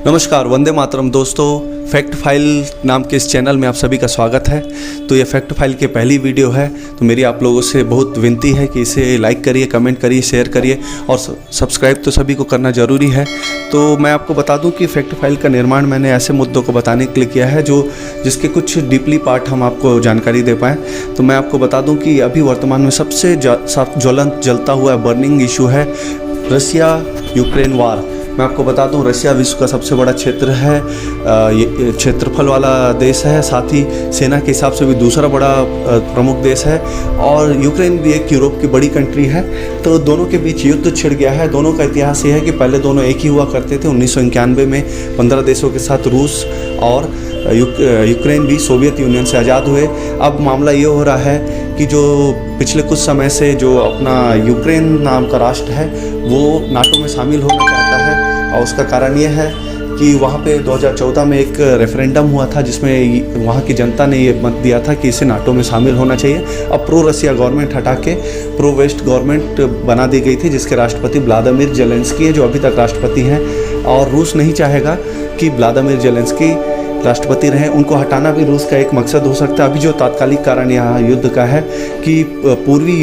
नमस्कार, वंदे मातरम दोस्तों। Fact file नाम के इस चैनल में आप सभी का स्वागत है। तो ये फैक्ट फाइल की पहली वीडियो है, तो मेरी आप लोगों से बहुत विनती है कि इसे लाइक करिए, कमेंट करिए, शेयर करिए और सब्सक्राइब तो सभी को करना ज़रूरी है। तो मैं आपको बता दूं कि फैक्ट फाइल का निर्माण मैंने ऐसे मुद्दों को बताने के लिए किया है जिसके कुछ डीपली पार्ट हम आपको जानकारी दे पाएँ। तो मैं आपको बता दूँ कि अभी वर्तमान में सबसे ज्वलंत जलता हुआ बर्निंग इशू है रसिया यूक्रेन वार। मैं आपको बता दूं, रसिया विश्व का सबसे बड़ा क्षेत्र है, ये क्षेत्रफल वाला देश है, साथ ही सेना के हिसाब से भी दूसरा बड़ा प्रमुख देश है, और यूक्रेन भी एक यूरोप की बड़ी कंट्री है। तो दोनों के बीच युद्ध छिड़ गया है। दोनों का इतिहास ये है कि पहले दोनों एक ही हुआ करते थे। 1991 में 15 देशों के साथ रूस और यूक्रेन भी सोवियत यूनियन से आज़ाद हुए। अब मामला ये हो रहा है कि जो पिछले कुछ समय से जो अपना यूक्रेन नाम का राष्ट्र है वो नाटो में शामिल होना चाहता है, और उसका कारण ये है कि वहाँ पे 2014 में एक रेफरेंडम हुआ था जिसमें वहाँ की जनता ने ये मत दिया था कि इसे नाटो में शामिल होना चाहिए। अब प्रो रसिया गवर्नमेंट हटा के प्रो वेस्ट गवर्नमेंट बना दी गई थी, जिसके राष्ट्रपति व्लादिमीर जेलेंस्की है, जो अभी तक राष्ट्रपति हैं। और रूस नहीं चाहेगा कि व्लादिमीर जेलेंस्की राष्ट्रपति रहे। उनको हटाना भी रूस का एक मकसद हो सकता है। अभी जो तात्कालिक कारण यहाँ युद्ध का है कि पूर्वी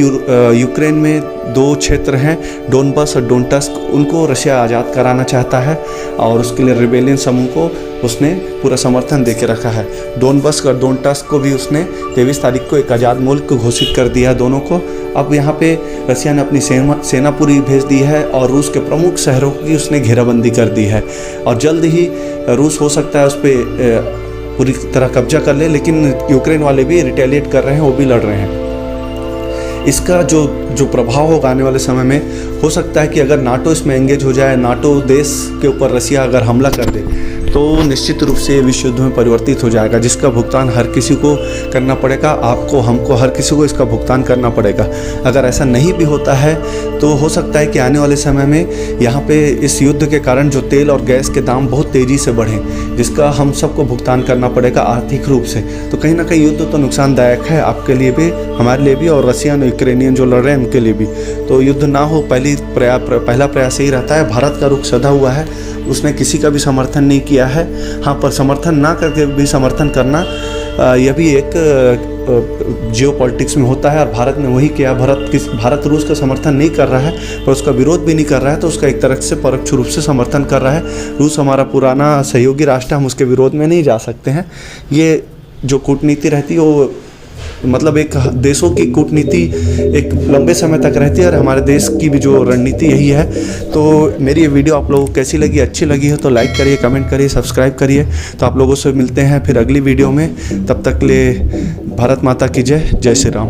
यूक्रेन में दो क्षेत्र हैं, डोनबस और डोनटस्क, उनको रशिया आज़ाद कराना चाहता है, और उसके लिए रिबेलियन समूह को उसने पूरा समर्थन दे के रखा है। डोनबस और डोनटस्क को भी उसने 23 तारीख को एक आज़ाद मुल्क घोषित कर दिया दोनों को। अब यहाँ पे रसिया ने अपनी सेना पूरी भेज दी है, और रूस के प्रमुख शहरों की उसने घेराबंदी कर दी है, और जल्द ही रूस हो सकता है उस पर पूरी तरह कब्जा कर ले। लेकिन यूक्रेन वाले भी रिटेलिएट कर रहे हैं, वो भी लड़ रहे हैं। इसका जो प्रभाव होगा आने वाले समय में, हो सकता है कि अगर नाटो इसमें एंगेज हो जाए, नाटो देश के ऊपर रसिया अगर हमला कर दे, तो निश्चित रूप से विश्व युद्ध में परिवर्तित हो जाएगा, जिसका भुगतान हर किसी को करना पड़ेगा। आपको, हमको, हर किसी को इसका भुगतान करना पड़ेगा। अगर ऐसा नहीं भी होता है तो हो सकता है कि आने वाले समय में यहाँ पे इस युद्ध के कारण जो तेल और गैस के दाम बहुत तेज़ी से बढ़ें, जिसका हम सबको भुगतान करना पड़ेगा आर्थिक रूप से। तो कहीं ना कहीं युद्ध तो नुकसानदायक है, आपके लिए भी, हमारे लिए भी, और रसियन यूक्रेनियन जो लड़ रहे हैं उनके लिए भी। तो युद्ध ना हो, पहला प्रयास यही रहता है। भारत का रुख सधा हुआ है, उसने किसी का भी समर्थन नहीं किया है। हाँ, पर समर्थन ना करके भी समर्थन करना, यह भी एक जियो पॉलिटिक्स में होता है, और भारत ने वही किया। भारत रूस का समर्थन नहीं कर रहा है, पर उसका विरोध भी नहीं कर रहा है, तो उसका एक तरह से परोक्ष रूप से समर्थन कर रहा है। रूस हमारा पुराना सहयोगी राष्ट्र, हम उसके विरोध में नहीं जा सकते हैं। ये जो कूटनीति रहती है वो, मतलब एक देशों की कूटनीति एक लंबे समय तक रहती है, और हमारे देश की भी जो रणनीति यही है। तो मेरी ये वीडियो आप लोगों को कैसी लगी, अच्छी लगी हो तो लाइक करिए, कमेंट करिए, सब्सक्राइब करिए। तो आप लोगों से मिलते हैं फिर अगली वीडियो में। तब तक ले भारत माता की जय, जय श्री राम।